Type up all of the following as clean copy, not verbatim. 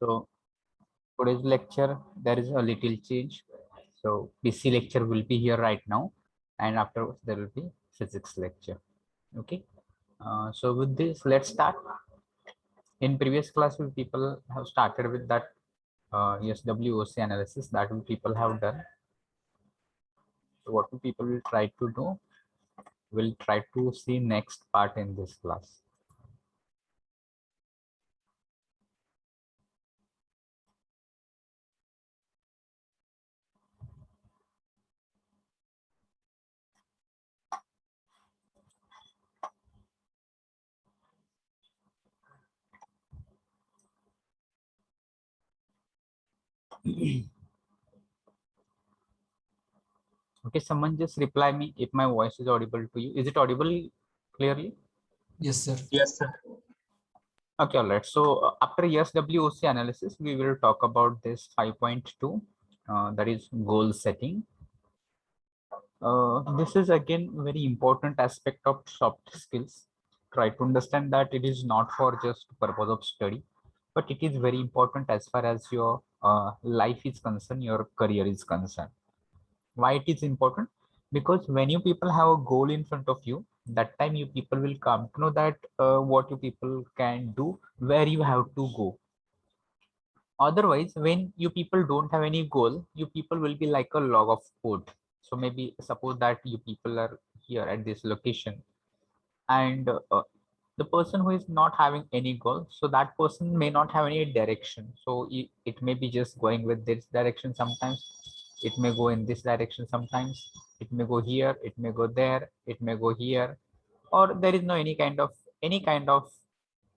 So today's lecture, there is a little change. So PC lecture will be here right now, and afterwards there will be physics lecture. Okay. So with this, let's start. In previous class, people have started with that SWOC analysis that people have done. So what people will try to do, we'll try to see next part in this class. Okay, someone just reply me if my voice is audible to you. Is it audible clearly? Yes, sir. Yes, sir. Okay, all right. So after SWOC analysis, we will talk about this 5.2, that is goal setting. This is again very important aspect of soft skills. Try to understand that it is not for just purpose of study, but it is very important as far as your life is concerned, your career is concerned. Why it is important? Because when you people have a goal in front of you, that time you people will come to know that what you people can do, where you have to go. Otherwise, when you people don't have any goal, you people will be like a log of code. So maybe suppose that you people are here at this location, and the person who is not having any goal, so that person may not have any direction. So it may be just going with this direction sometimes, it may go in this direction sometimes, it may go here, it may go there, it may go here, or there is no any kind of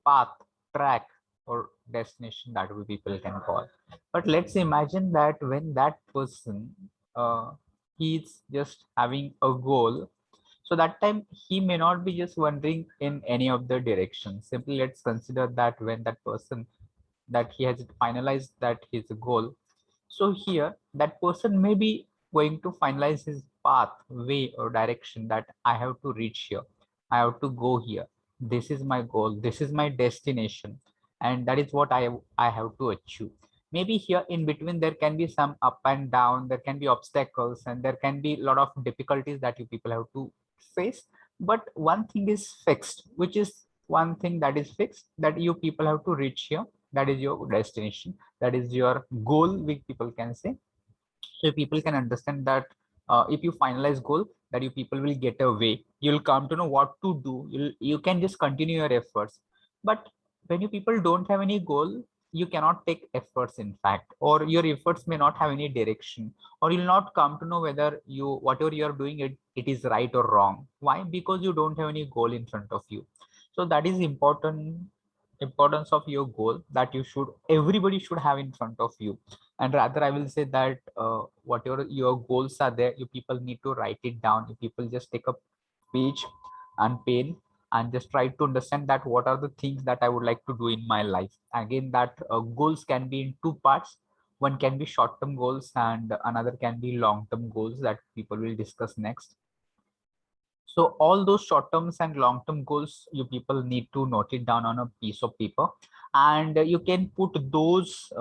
path, track, or destination that we people can call. But let's imagine that when that person he's just having a goal, so that time he may not be just wandering in any of the directions. Simply let's consider that when that person that he has finalized that his goal, so here that person may be going to finalize his path, way, or direction, that I have to reach here, I have to go here, this is my goal, this is my destination, and that is what I have to achieve. Maybe here in between there can be some up and down, there can be obstacles, and there can be a lot of difficulties that you people have to face. But one thing is fixed, which is one thing that is fixed, that you people have to reach here, that is your destination, that is your goal, we people can say. So people can understand that if you finalize goal, that you people will get a way, you'll come to know what to do, you can just continue your efforts. But when you people don't have any goal, you cannot take efforts, in fact, or your efforts may not have any direction, or you'll not come to know whether you whatever you are doing, it is right or wrong. Why? Because you don't have any goal in front of you. So that is importance of your goal, that you should everybody should have in front of you. And rather I will say that whatever your goals are there, you people need to write it down. You people just take a page and pen and just try to understand that what are the things that I would like to do in my life. Again, that goals can be in two parts. One can be short term goals and another can be long term goals that people will discuss next. So all those short terms and long term goals, you people need to note it down on a piece of paper, and you can put those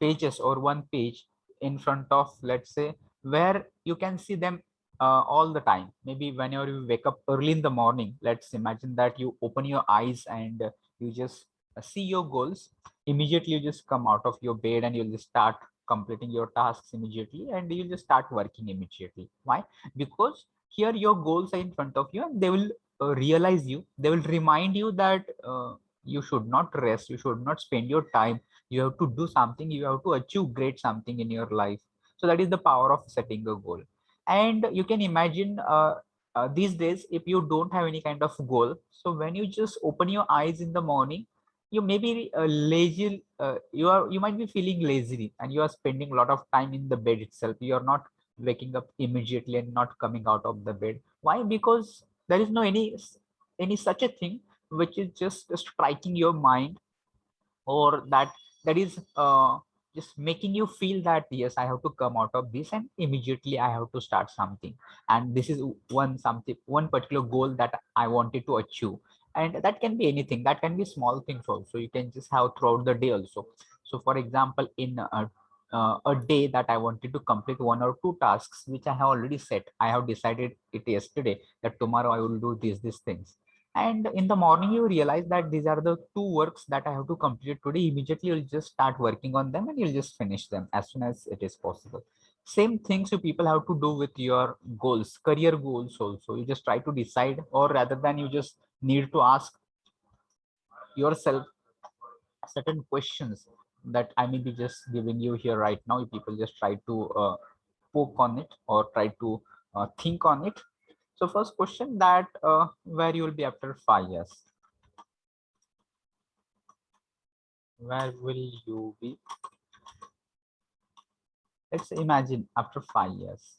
pages or one page in front of, let's say, where you can see them all the time. Maybe whenever you wake up early in the morning, let's imagine that you open your eyes and you just see your goals. Immediately you just come out of your bed and you'll just start completing your tasks immediately, and you'll just start working immediately. Why? Because here your goals are in front of you, and they will realize you, they will remind you that you should not rest, you should not spend your time, you have to do something, you have to achieve great something in your life. So that is the power of setting a goal. And you can imagine these days, if you don't have any kind of goal, so when you just open your eyes in the morning, you may be lazy, you might be feeling lazy, and you are spending a lot of time in the bed itself. You are not waking up immediately and not coming out of the bed. Why? Because there is no any such a thing which is just striking your mind, or that is just making you feel that yes, I have to come out of this and immediately I have to start something. And this is one particular goal that I wanted to achieve, And that can be anything, that can be small things also, you can just have throughout the day also. So for example, in a day that I wanted to complete 1 or 2 tasks which I have already set, I have decided it yesterday that tomorrow I will do these things, and in the morning you realize that these are the 2 works that I have to complete today. Immediately you'll just start working on them and you'll just finish them as soon as it is possible. Same things you people have to do with your goals, career goals also. You just try to decide, or rather than you just need to ask yourself certain questions that I may be just giving you here right now. You people just try to poke on it or try to think on it. So first question, that where you will be after 5 years? Where will you be? Let's imagine after 5 years.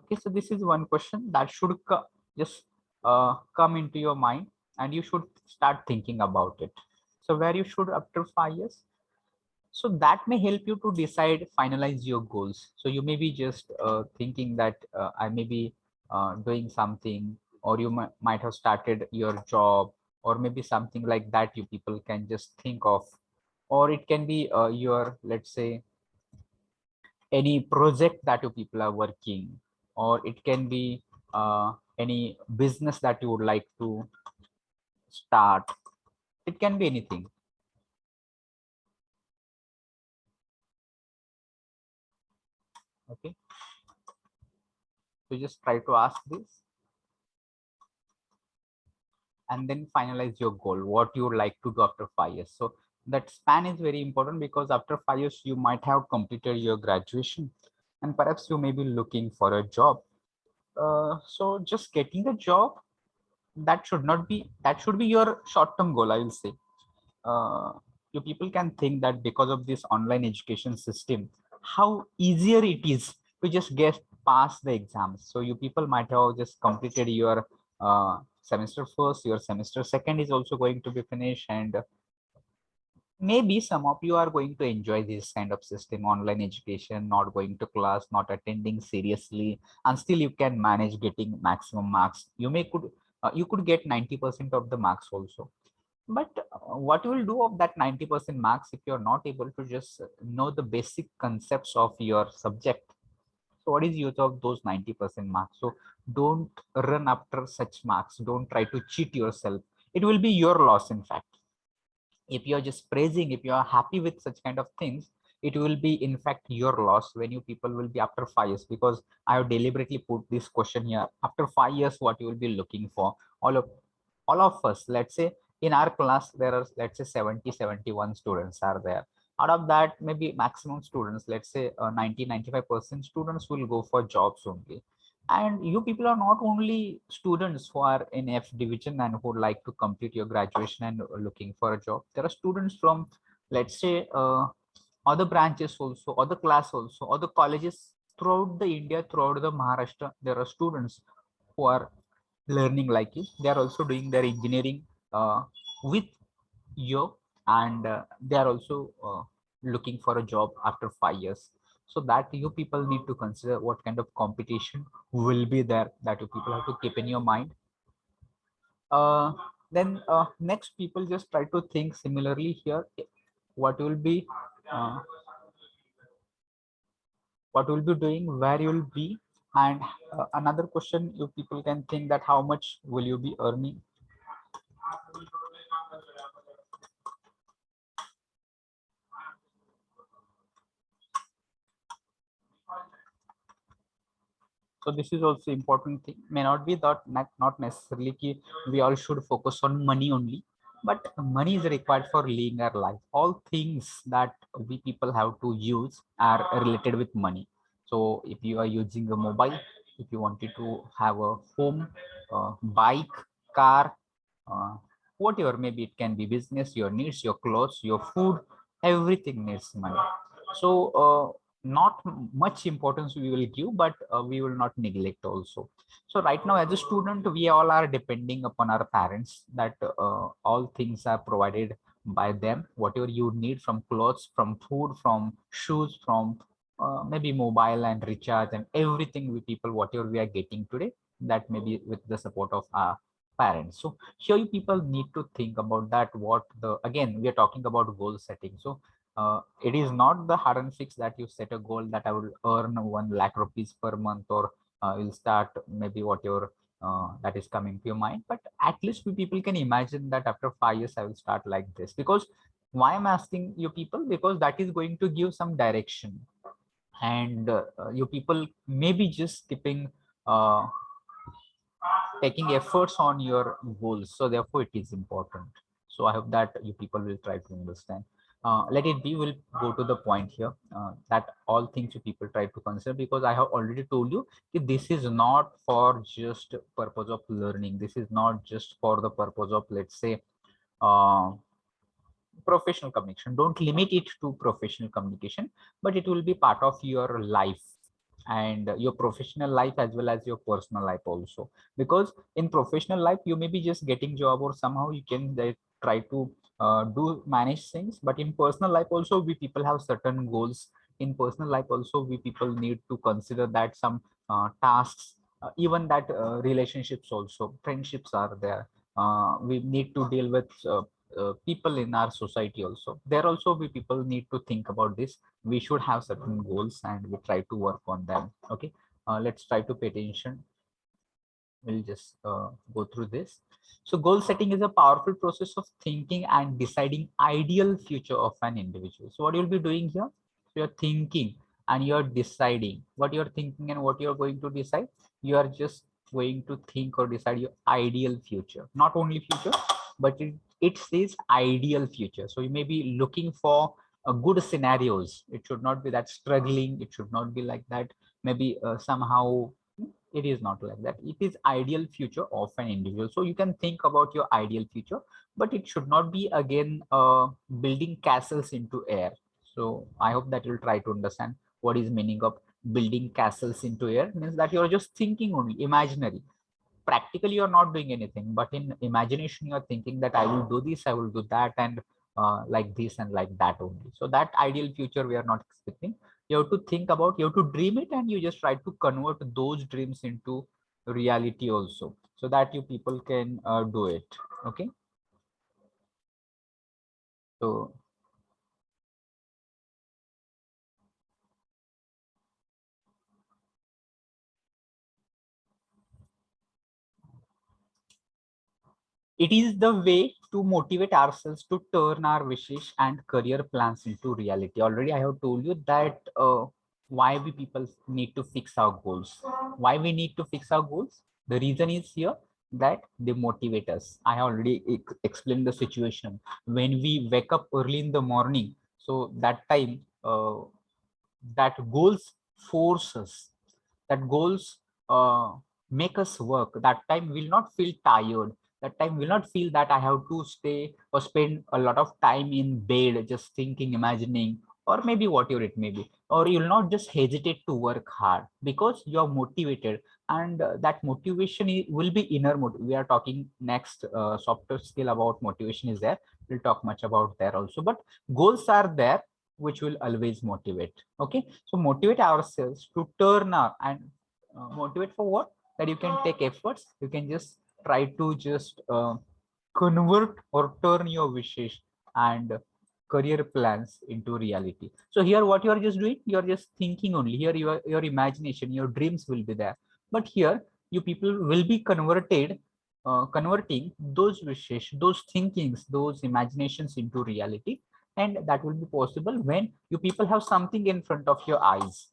Okay, so this is one question that should just come into your mind, and you should start thinking about it. So where you should after 5 years? So that may help you to decide, finalize your goals. So you may be just thinking that I may be doing something, or you might have started your job, or maybe something like that you people can just think of. Or it can be your, let's say, any project that you people are working, or it can be any business that you would like to start. It can be anything. Okay, so just try to ask this and then finalize your goal, what you would like to do after 5 years. So that span is very important, because after 5 years you might have completed your graduation and perhaps you may be looking for a job. So just getting a job, that should not be, that should be your short-term goal, I will say. You people can think that because of this online education system, how easier it is to just get past the exams. So you people might have just completed your semester first, your semester second is also going to be finished, and maybe some of you are going to enjoy this kind of system, online education, not going to class, not attending seriously, and still you can manage getting maximum marks. You could get 90% of the marks also. But what you will do of that 90% marks if you're not able to just know the basic concepts of your subject? So what is use of those 90% marks? So don't run after such marks. Don't try to cheat yourself. It will be your loss, in fact. If you're just praising, if you are happy with such kind of things, it will be in fact your loss when you people will be after 5 years. Because I have deliberately put this question here: after 5 years, what you will be looking for? All of us, let's say in our class there are, let's say, 70-71 students are there. Out of that, maybe maximum students, let's say 90-95% students will go for jobs only. And you people are not only students who are in F division and who would like to complete your graduation and looking for a job. There are students from, let's say, other branches also, other class also, other colleges throughout the India, throughout the Maharashtra. There are students who are learning like you. They are also doing their engineering with you, and they are also looking for a job after 5 years. So that you people need to consider what kind of competition will be there, that you people have to keep in your mind. Then next, people just try to think similarly here. What will be uh, what will be doing, where you will be, and another question you people can think, that how much will you be earning? So this is also important thing. May not be that, not necessarily ki we all should focus on money only, but money is required for living our life. All things that we people have to use are related with money. So if you are using a mobile, if you wanted to have a home, bike, car, uh, whatever, maybe it can be business, your needs, your clothes, your food, everything needs money. So not much importance we will give, but we will not neglect also. So right now, as a student, we all are depending upon our parents, that all things are provided by them. Whatever you need, from clothes, from food, from shoes, from maybe mobile and recharge and everything, we people, whatever we are getting today, that may be with the support of our parents. So here you people need to think about that. What the, again, we are talking about goal setting. So it is not the hard and fix that you set a goal that I will earn 1 lakh rupees per month, or you'll start maybe what your that is coming to your mind. But at least we people can imagine that after 5 years I will start like this. Because why I'm asking you people, because that is going to give some direction. And you people maybe just skipping taking efforts on your goals, so therefore it is important. So I hope that you people will try to understand. Let it be, we'll go to the point here, that all things you people try to consider, because I have already told you that this is not for just purpose of learning. This is not just for the purpose of, let's say, uh, professional communication. Don't limit it to professional communication, but it will be part of your life, and your professional life as well as your personal life also. Because in professional life you may be just getting job, or somehow you can try to do manage things, but in personal life also we people have certain goals. In personal life also we people need to consider that some tasks, even that relationships also, friendships are there. We need to deal with people in our society also. There also we people need to think about this. We should have certain goals and we try to work on them. Okay, let's try to pay attention. We'll just go through this. So goal setting is a powerful process of thinking and deciding ideal future of an individual. So what you'll be doing here, so you're thinking and you're deciding what you're thinking and what you're going to decide. You are just going to think or decide your ideal future, not only future, but it says ideal future. So you may be looking for good scenarios. It should not be that struggling. It should not be like that. Maybe somehow it is not like that. It is ideal future of an individual. So you can think about your ideal future, but it should not be again building castles into air. So I hope that you'll try to understand what is meaning of building castles into air. Means that you're just thinking only imaginary. Practically you're not doing anything, but in imagination you're thinking that I will do this, I will do that, and like this and like that only. So that ideal future we are not expecting. You have to think about, you have to dream it, and you just try to convert those dreams into reality also, so that you people can do it. Okay, so it is the way to motivate ourselves to turn our wishes and career plans into reality. Already, I have told you that why we people need to fix our goals. Why we need to fix our goals? The reason is here that they motivate us. I have already explained the situation. When we wake up early in the morning, so that time that goals force us, that goals make us work. That time will not feel tired. That time will not feel that I have to stay or spend a lot of time in bed just thinking, imagining, or maybe whatever it may be. Or you'll not just hesitate to work hard because you are motivated. And that motivation will be inner motive. We are talking next softer skill about motivation is there. We'll talk much about there also. But goals are there which will always motivate. Okay, so motivate ourselves to turn our and motivate for what? That you can take efforts, you can just try to just convert or turn your wishes and career plans into reality. So here what you are just doing, you are just thinking only. Here your imagination, your dreams will be there, but here you people will be converting those wishes, those thinkings, those imaginations into reality. And that will be possible when you people have something in front of your eyes.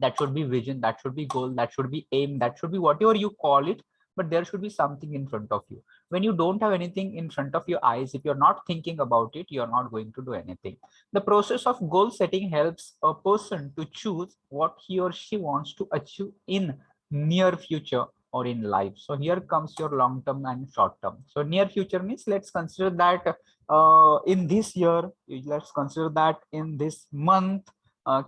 That should be vision, that should be goal, that should be aim, that should be whatever you call it, but there should be something in front of you. When you don't have anything in front of your eyes, if you're not thinking about it, you're not going to do anything. The process of goal setting helps a person to choose what he or she wants to achieve in near future or in life. So here comes your long term and short term. So near future means, let's consider that in this year, let's consider that in this month,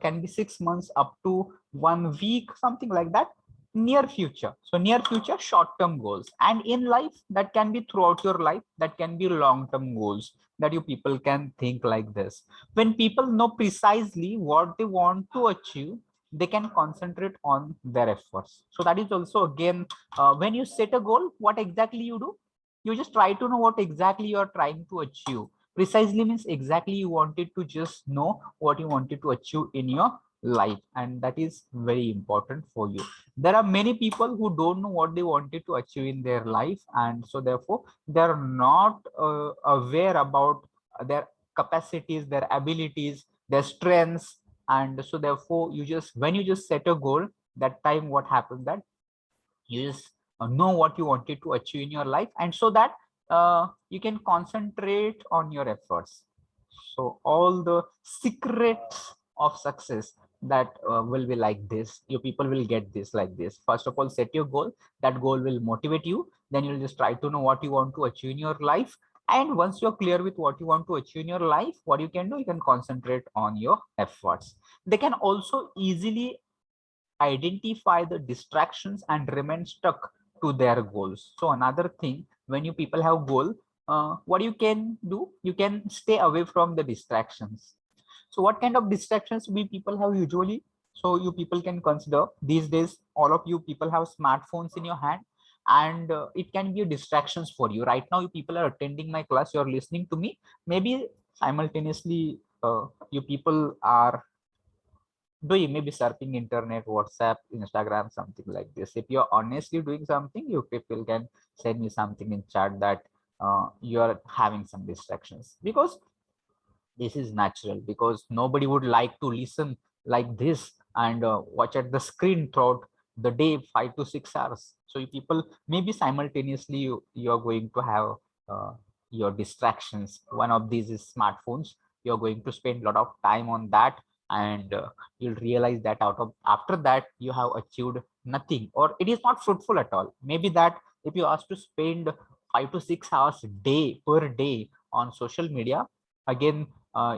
can be 6 months up to 1 week, something like that. Near future, so near future short term goals. And in life, that can be throughout your life, that can be long term goals, that you people can think like this. When people know precisely what they want to achieve, they can concentrate on their efforts. So that is also again, when you set a goal, what exactly you do, you just try to know what exactly you are trying to achieve. Precisely means exactly you wanted to just know what you wanted to achieve in your life, and that is very important for you. There are many people who don't know what they wanted to achieve in their life, and so therefore they're not aware about their capacities, their abilities, their strengths. And so therefore you just, when you just set a goal, that time what happens, that you just know what you wanted to achieve in your life, and so that you can concentrate on your efforts. So all the secrets of success, that will be like this, you people will get this like this. First of all, set your goal, that goal will motivate you, then you'll just try to know what you want to achieve in your life. And once you're clear with what you want to achieve in your life, what you can do, you can concentrate on your efforts. They can also easily identify the distractions and remain stuck to their goals. So another thing, when you people have goal, what you can do, you can stay away from the distractions. So what kind of distractions we people have usually? So you people can consider, these days all of you people have smartphones in your hand, and it can be distractions for you. Right now you people are attending my class, you're listening to me, maybe simultaneously you people are doing, maybe surfing internet, WhatsApp, Instagram, something like this. If you're honestly doing something, you people can send me something in chat that you're having some distractions, because this is natural, because nobody would like to listen like this and watch at the screen throughout the day 5 to 6 hours. So you people, maybe simultaneously you're going to have uh, your distractions. One of these is smartphones. You're going to spend a lot of time on that, and you'll realize that out of after that you have achieved nothing, or it is not fruitful at all. Maybe that if you ask to spend 5 to 6 hours a day per day on social media, again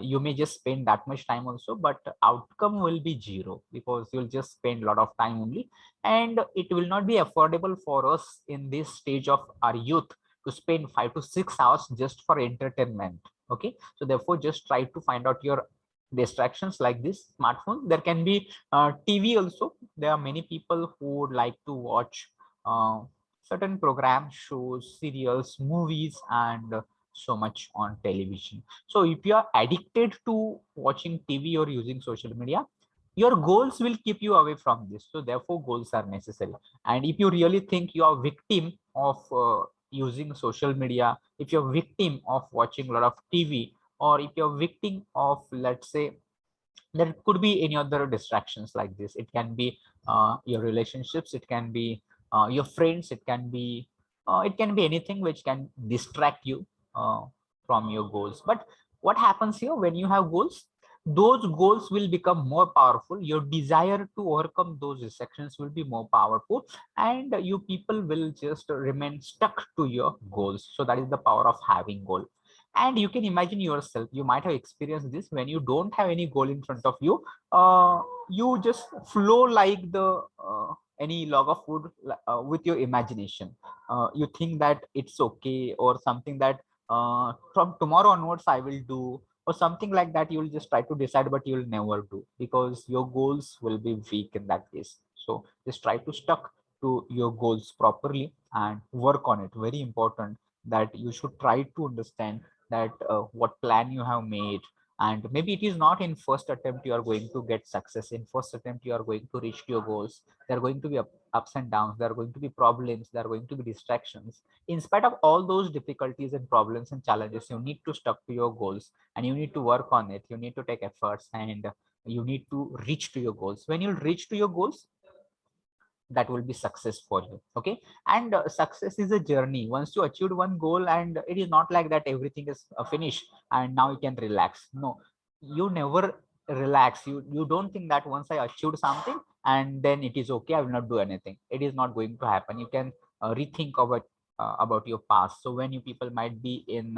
you may just spend that much time also, but outcome will be zero, because you'll just spend a lot of time only, and it will not be affordable for us in this stage of our youth to spend 5 to 6 hours just for entertainment. Okay, so therefore just try to find out your distractions like this smartphone. There can be TV also. There are many people who would like to watch certain programs, shows, serials, movies, and so much on television. So if you are addicted to watching TV or using social media, your goals will keep you away from this. So therefore goals are necessary. And if you really think you are victim of using social media, if you're victim of watching a lot of TV, or if you're victim of, let's say, there could be any other distractions like this. It can be your relationships, it can be your friends, it can be anything which can distract you uh, from your goals. But what happens here, when you have goals, those goals will become more powerful. Your desire to overcome those distractions will be more powerful, and you people will just remain stuck to your goals. So that is the power of having goal. And you can imagine yourself, you might have experienced this, when you don't have any goal in front of you, you just flow like the any log of wood, with your imagination. You think that it's okay, or something that from tomorrow onwards I will do, or something like that. You will just try to decide, but you will never do, because your goals will be weak in that case. So just try to stuck to your goals properly and work on it. Very important that you should try to understand that what plan you have made, and maybe it is not in first attempt you are going to get success. In first attempt you are going to reach your goals. There are going to be ups and downs, there are going to be problems, there are going to be distractions. In spite of all those difficulties and problems and challenges, you need to stuck to your goals, and you need to work on it. You need to take efforts, and you need to reach to your goals. When you reach to your goals, that will be success for you. Okay, and success is a journey. Once you achieved one goal, and it is not like that everything is finished and now you can relax. No, you never relax. You don't think that once I achieved something and then it is okay, I will not do anything. It is not going to happen. You can rethink about about your past. So when you people might be in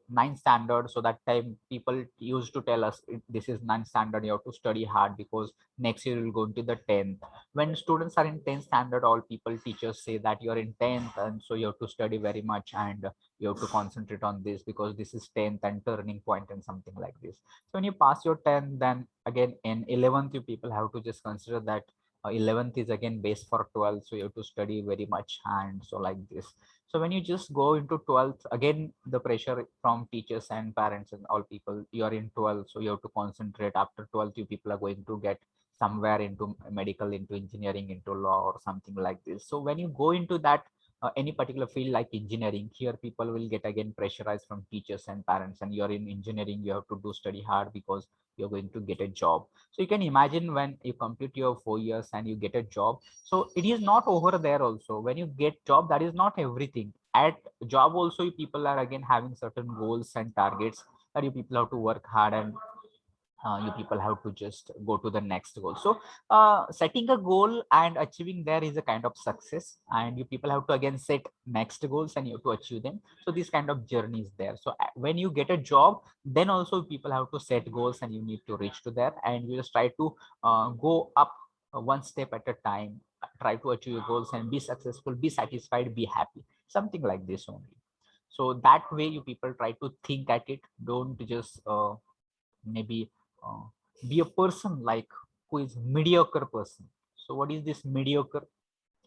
ninth standard, so that time people used to tell us, This is ninth standard, you have to study hard because next year you'll go into the 10th." When students are in 10th standard, all people teachers say that you're in 10th, and so you have to study very much, and you have to concentrate on this because this is 10th and turning point and something like this. So when you pass your 10th, then again in 11th you people have to just consider that 11th is again base for 12th, so you have to study very much, and so like this. So when you just go into 12th, again the pressure from teachers and parents and all people, you are in 12th, so you have to concentrate. After 12th, you people are going to get somewhere into medical, into engineering, into law, or something like this. So when you go into that any particular field like engineering, here people will get again pressurized from teachers and parents, and you're in engineering, you have to do study hard because you're going to get a job. So you can imagine when you complete your 4 years and you get a job, so it is not over there. Also, when you get job, that is not everything. At job also, you people are again having certain goals and targets that you people have to work hard, and you people have to just go to the next goal. So setting a goal and achieving there is a kind of success, and you people have to again set next goals and you have to achieve them. So this kind of journey is there. So when you get a job, then also people have to set goals and you need to reach to there, and you just try to go up one step at a time, try to achieve your goals and be successful, be satisfied, be happy, something like this only. So that way you people try to think at it. Don't just maybe uh, be a person like who is mediocre person. So what is this mediocre?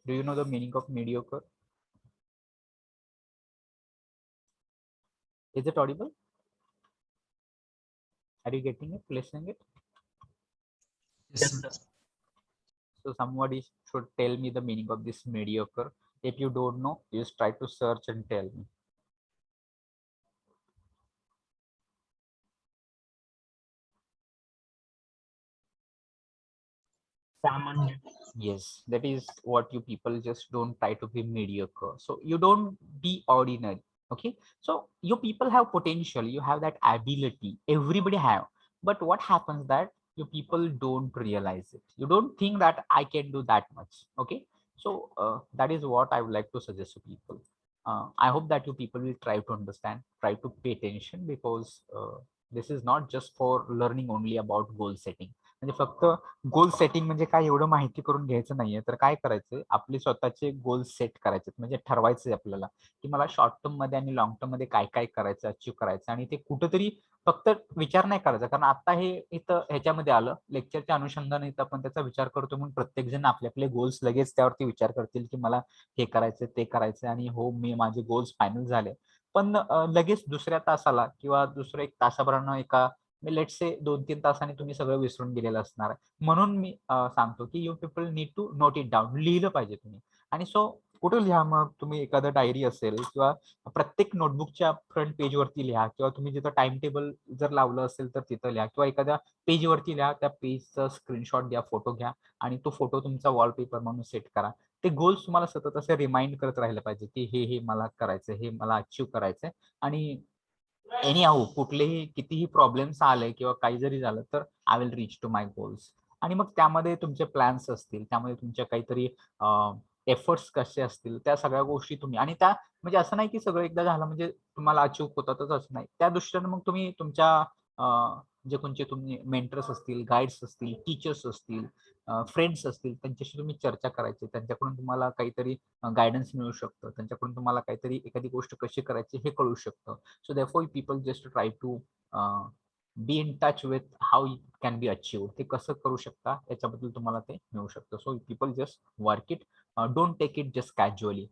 Do you know the meaning of mediocre? Is it audible? Are you getting it, listening it? Yes, sir. So somebody should tell me the meaning of this mediocre. If you don't know, just try to search and tell me. Samanya. Yes, that is what you people just don't try to be mediocre. So you don't be ordinary. Okay. So you people have potential, you have that ability. Everybody have. But what happens that you people don't realize it. You don't think that I can do that much. Okay. So that is what I would like to suggest to people. I hope that you people will try to understand, try to pay attention, because this is not just for learning only about goal setting. म्हणजे फक्त goal setting म्हणजे काय एवढं माहिती करून घ्यायचं नाहीये. तर काय करायचंय, आपले स्वतःचे गोल सेट करायचे, म्हणजे ठरवायचंय आपल्याला की मला शॉर्ट टर्म मध्ये आणि लॉंग टर्म मध्ये काय काय करायचं, अचीव्ह करायचं. आणि ते कुठंतरी फक्त विचार नाही करायचा, कारण आता हे इथं ह्याच्यामध्ये आलं लेक्चरच्या अनुषंगाने, इथं आपण त्याचा विचार करतो म्हणून प्रत्येक जण आपले आपले गोल्स लगेच त्यावरती विचार करतील की मला हे करायचं ते करायचं, आणि हो मी माझे गोल्स फायनल झाले. पण लगेच दुसऱ्या तासाला किंवा दुसऱ्या एक तासाभरानं एका लेट्स से 2-3 तासांनी तुम्ही सगळं विसरून गेलेलं असणार आहे. म्हणून मी सांगतो की you people need to note it down. लिहिलं पाहिजे तुम्ही. आणि सो कुठं लिहा, मग तुम्ही एखादं डायरी असेल किंवा प्रत्येक नोटबुकच्या फ्रंट पेजवरती लिहा, किंवा तुम्ही जिथं टाइम टेबल जर लावलं असेल तर तिथं लिहा, किंवा एखाद्या पेजवरती लिहा. त्या पेजचा स्क्रीनशॉट द्या, फोटो घ्या, आणि तो फोटो तुमचा वॉलपेपर म्हणून सेट करा. ते गोल्स तुम्हाला सतत असे रिमाइंड करत राहिलं पाहिजे की हे मला करायचं, हे मला अचीव्ह करायचंय. आणि एनी हाऊ कुठलेही कितीही प्रॉब्लेम्स आले किंवा काही जरी झालं तर I will reach to my goals. आणि मग त्यामध्ये तुमचे प्लॅन्स असतील, त्यामध्ये तुमच्या काहीतरी एफर्ट्स कसे असतील, त्या सगळ्या गोष्टी तुम्ही, आणि त्या म्हणजे असं नाही की सगळं एकदा झालं म्हणजे तुम्हाला अचीव्ह होतातच असं नाही. त्या दृष्टीने मग तुम्ही तुमच्या जे कोणते तुम्ही मेंटर्स असतील, गाईड्स असतील, टीचर्स असतील, फ्रेंड्स असतील, त्यांच्याशी तुम्ही चर्चा करायची. त्यांच्याकडून तुम्हाला काहीतरी गायडन्स मिळू शकतं, त्यांच्याकडून तुम्हाला काहीतरी एखादी गोष्ट कशी करायची हे कळू शकतं. So therefore people just try to be in touch with how it can be achieved. ते कसं करू शकता याच्याबद्दल तुम्हाला ते मिळू शकतं. So people just work it, don't take it just casually.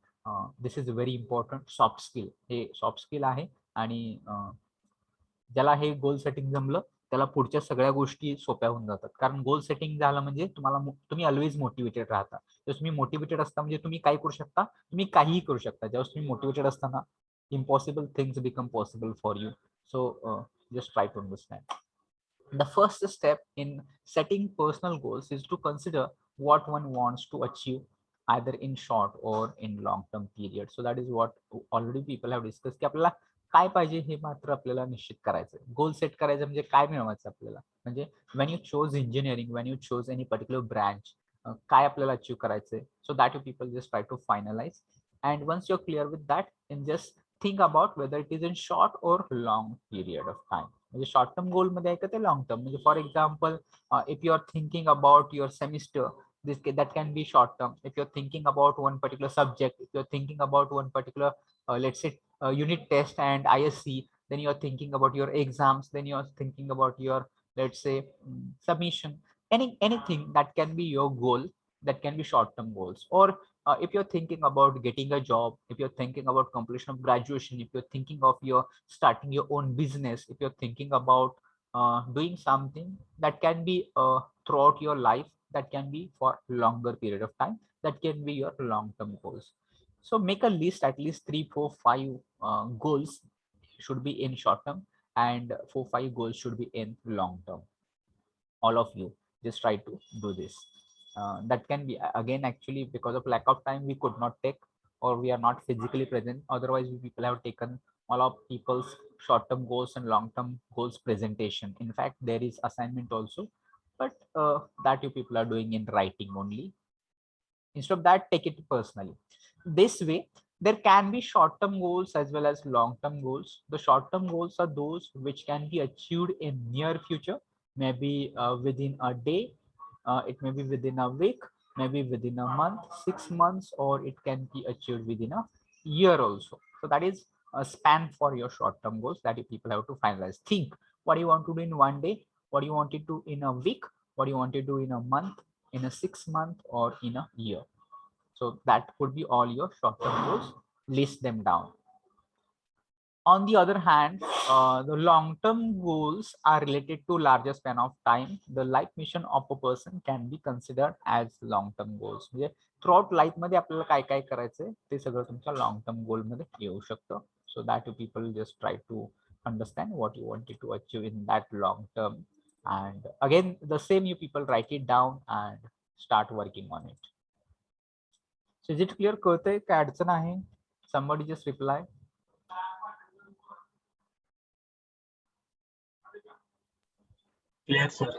This is very important. Soft skill हे सॉफ्ट स्किल आहे, आणि ज्याला हे गोल सेटिंग जमलं त्याला पुढच्या सगळ्या गोष्टी सोप्या होऊन जातात. कारण गोल सेटिंग झालं म्हणजे तुम्ही ऑलवेज मोटिवेटेड राहता. जर तुम्ही मोटिवेटेड असता म्हणजे तुम्ही काय करू शकता, तुम्ही काहीही करू शकता. जेव्हा तुम्ही मोटिवेटेड असताना impossible things become possible for you. So just try to understand. The first step in setting personal goals is to consider what one wants to achieve either in short or in long term period. So that is what already people have discussed की आपल्याला काय पाहिजे हे मात्र आपल्याला निश्चित करायचं. Goal set करायचं म्हणजे काय मिळवायचं आपल्याला. म्हणजे when you chose engineering, when you chose any particular branch, काय आपल्याला अचीव्ह करायचंय, so that you people just try to finalize. And once you're clear with that, then just think about whether it is in short or long period of time. म्हणजे short term goal मध्ये आहे का ते long term. म्हणजे for example if you are thinking about your semester, that can be short term. If you're thinking about one particular subject, if you're thinking about one particular let's say unit test and ISC, then you're thinking about your exams, then you're thinking about your, let's say, submission. Anything that can be your goal, that can be short term goals. Or if you're thinking about getting a job, if you're thinking about completion of graduation, if you're thinking of your starting your own business, if you're thinking about doing something that can be throughout your life, that can be for longer period of time, that can be your long term goals. So make a list, at least 3 4 5 goals should be in short term, and 4 5 goals should be in long term. All of you just try to do this. That can be, again, actually because of lack of time we could not take, or we are not physically present, otherwise we people have taken all of people's short-term goals and long-term goals presentation. In fact, there is assignment also, but that you people are doing in writing only. Instead of that, take it personally. This way, there can be short-term goals as well as long-term goals. The short-term goals are those which can be achieved in near future, maybe within a day, it may be within a week, maybe within a month, 6 months, or it can be achieved within a year also. So that is a span for your short-term goals that you people have to finalize. Think what you want to do in one day, what you want to do in a week, what you want to do in a month, in a 6 month, or in a year. So that could be all your short-term goals. List them down. On the other hand, the long-term goals are related to larger span of time. The life mission of a person can be considered as long-term goals. म्हणजे throughout life मध्ये आपल्याला काय काय करायचंय ते सगळं तुमच्या long term goal मध्ये येऊ शकतं. So that you people just try to understand what you wanted to achieve in that long term. And again, the same, you people write it down and start working on it. So is it clear? कळतंय काय अडचण आहे? Somebody just reply. Clear, sir.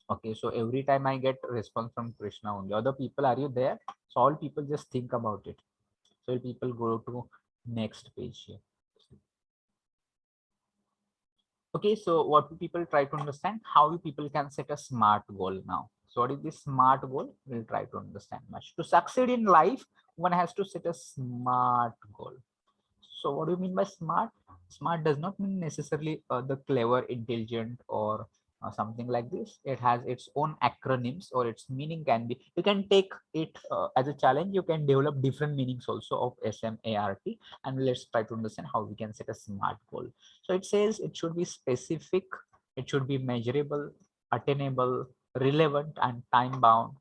Okay, so every time I get response from Krishna only. Other people, are you there? So all people just think about it. So people go to next page here. Okay, so what do people try to understand? How you people can set a SMART goal now. So what is this SMART goal? We'll try to understand much. To succeed in life, one has to set a SMART goal. So what do you mean by SMART? SMART does not mean necessarily the clever, intelligent, or something like this. It has its own acronyms, or its meaning can be, you can take it as a challenge. You can develop different meanings also of SMART, and let's try to understand how we can set a SMART goal. So it says it should be specific, it should be measurable, attainable, relevant, and time bound,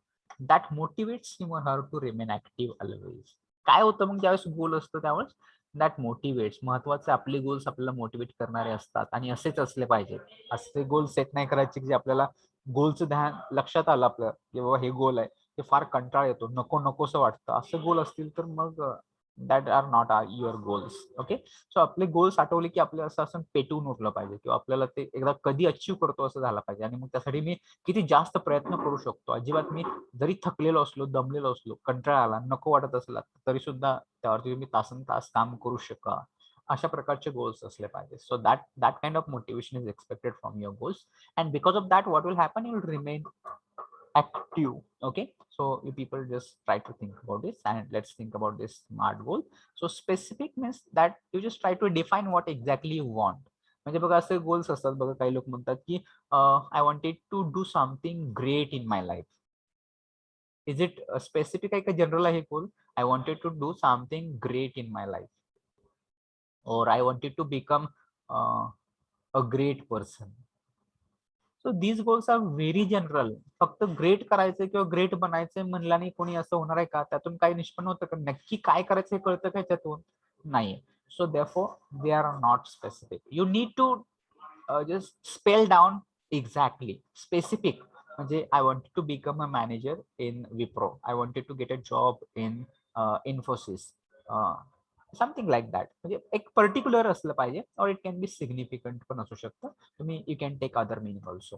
that motivates him or her to remain active always. काय होतं मग ज्यावेळेस गोल असतं त्यावेळेस that motivates. महत्वाचे आपले goals आपल्याला motivate करणारे असतात, आणि असेच असले पाहिजे. असे गोल सेट नाही करायचे की जे आपल्याला गोलचं ध्यान लक्षात आलं आपलं की बाबा हे गोल आहे, ते फार कंटाळ येतो, नको नकोसं वाटतं. असे गोल असतील तर मग that are not are your goals. Okay, so आपले गोल्स आठवले की आपलं असं असं पेटवून उठलं पाहिजे, किंवा आपल्याला ते एकदा कधी अचीव्ह करतो असं झालं पाहिजे. आणि मग त्यासाठी मी किती जास्त प्रयत्न करू शकतो. अजिबात मी जरी थकलेलो असलो, दमलेलो असलो, कंटाळा आला, नको वाटत असला, तरी सुद्धा त्यावरती तुम्ही तासन तास काम करू शका. अशा प्रकारचे गोल्स असले पाहिजे. So that kind of motivation is expected from your goals. And because of that what will happen, you will remain active. Okay, so you people just try to think about this, and let's think about this SMART goal. So specific means that you just try to define what exactly you want. म्हणजे बघा असे goals असतात बघा, काही लोक म्हणतात की I wanted to do something great in my life. Is it specific आहे का जनरल आहे goal? I wanted to do something great in my life, or I wanted to become a great person. So these goals are very general. फक्त great करायचं किंवा great बनायचंय म्हणल्याने कोणी असं होणार आहे का? त्यातून काही निष्पन्न होतं का? नक्की काय करायचं हे कळतं का त्यातून? नाही. So therefore they are not specific. You need to just spell down exactly specific. म्हणजे I wanted to become a manager in Wipro, I wanted to get a job in Infosys, something like that. म्हणजे एक particular असलं पाहिजे, और it can be significant पण असू शकतं. तुम्ही you can take other meaning also.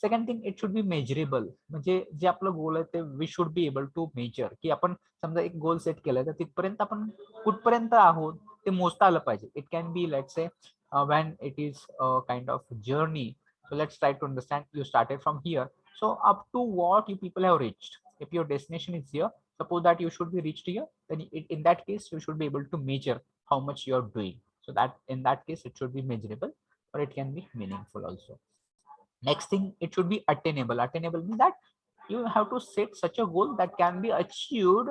Second thing, it should be measurable. म्हणजे जे आपलं गोल आहे ते we should be able to measure. की आपण समजा एक गोल सेट केलाय तर तिथपर्यंत आपण कुठपर्यंत आहोत ते मोजता आलं पाहिजे. It can be let's say when it is a kind of journey. So let's try to understand. You started from here, so up to what you people have reached. If your destination is here, suppose that you should be reached here, then in that case you should be able to measure how much you are doing. So that in that case it should be measurable, or it can be meaningful also. Next thing, it should be attainable. Attainable means that you have to set such a goal that can be achieved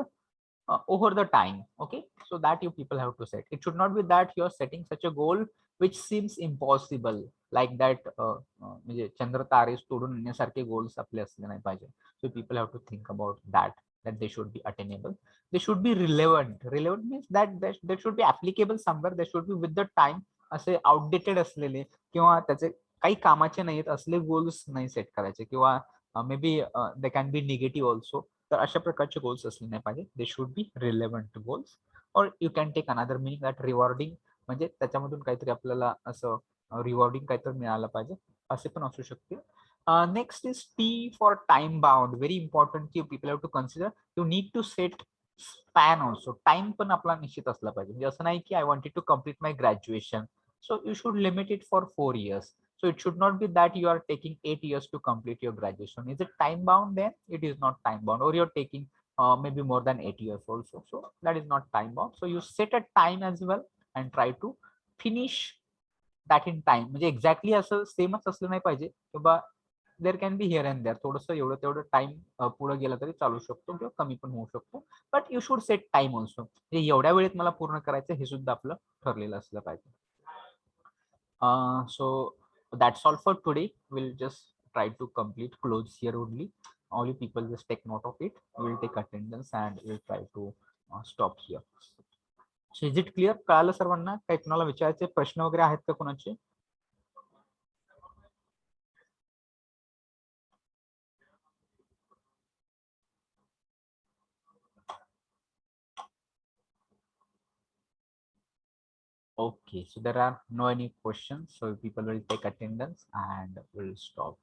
over the time. Okay, so that you people have to set. It should not be that you are setting such a goal which seems impossible, like that म्हणजे चंद्र तारे तोडून आणण्यासारखे goals आपले असले नाही पाहिजे. So people have to think about that they should be attainable. They should be relevant. Relevant means that they should be applicable somewhere. They should be with the time. असे outdated असलेले किंवा त्याचे काही कामाचे नाहीत असले गोल्स नाही set करायचे, किंवा maybe they can be negative also. तर अशा प्रकारचे गोल्स असले नाही पाहिजे. They should be relevant goals. और you can take another meaning that rewarding, म्हणजे त्याच्यामधून काहीतरी आपल्याला असं रिवॉर्डिंग काहीतरी मिळालं पाहिजे, असे पण असू शकते. Next is T for time bound. Very important की people have to consider. You need to set span also. Time पण आपला निश्चित असला पाहिजे. म्हणजे असं नाही की I wanted to complete my graduation, so you should limit it for 4 years. So it should not be that you are taking 8 years to complete your graduation. Is it time bound? Then it is not time bound. Or you're taking maybe more than 8 years also, so that is not time bound. So you set a time as well and try to finish that in time. म्हणजे exactly असं सेमच असलं नाही पाहिजे, किंवा there can be here and there. थोडंसं एवढं तेवढं टाइम पुढे गेला तरी चालू शकतो, किंवा कमी पण होऊ शकतो. But you should set time also. म्हणजे एवढ्या वेळेत मला पूर्ण करायचं हे सुद्धा आपलं ठरलेलं असलं पाहिजे. So that's all for today. We'll just try to complete close here only. All you people just take note of it. We'll take attendance and we'll try to stop here. So is it clear? कळालं सर्वांना? काही कुणाला विचारायचे प्रश्न वगैरे आहेत का कुणाचे? Okay, so there are no any questions, so people will take attendance and we'll stop.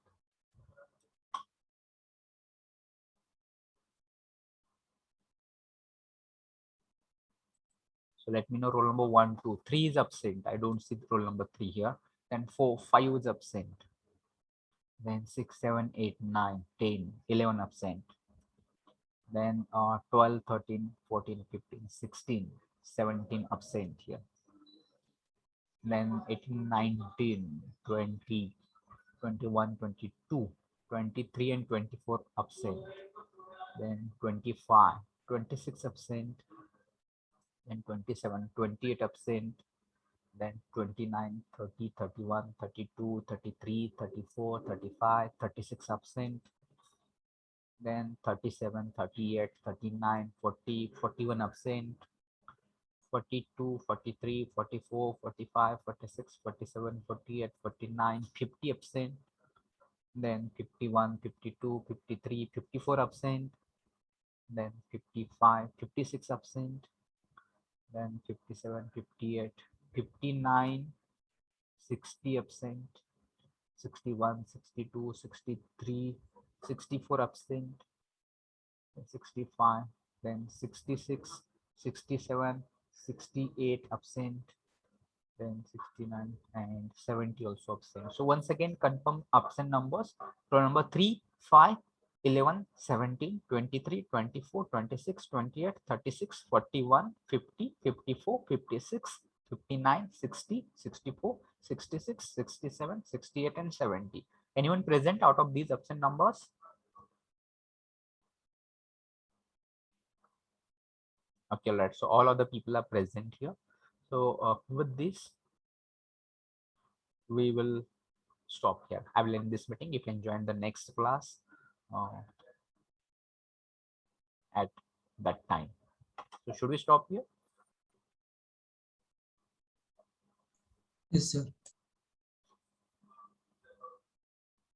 So let me know roll number 1, 2, 3 is absent. I don't see roll number 3 here. Then 4, 5 is absent. Then 6, 7, 8, 9, 10, 11 absent. Then 12, 13, 14, 15, 16, 17 absent here. Then 18, 19, 20, 21, 22, 23 and 24 absent. Then 25, 26 absent. Then 27, 28 absent. Then 29, 30, 31, 32, 33, 34, 35, 36 absent. Then 37, 38, 39, 40, 41 absent. 42, 43, 44, 45, 46, 47, 48, 49, 50 absent. Then 51, 52, 53, 54 absent. Then 55, 56 absent. Then 57, 58, 59, 60 absent. 61, 62, 63, 64 absent. 65, then 66, 67, 68 absent, then 69 and 70 also absent. So once again confirm absent numbers. Roll number 3, 5, 11, 17, 23, 24, 26, 28, 36, 41, 50, 54, 56, 59, 60, 64, 66, 67, 68 and 70. Anyone present out of these absent numbers? Okay, right. So all of the people are present here. So with this, we will stop here. I will end this meeting. You can join the next class at that time. So should we stop here? Yes, sir.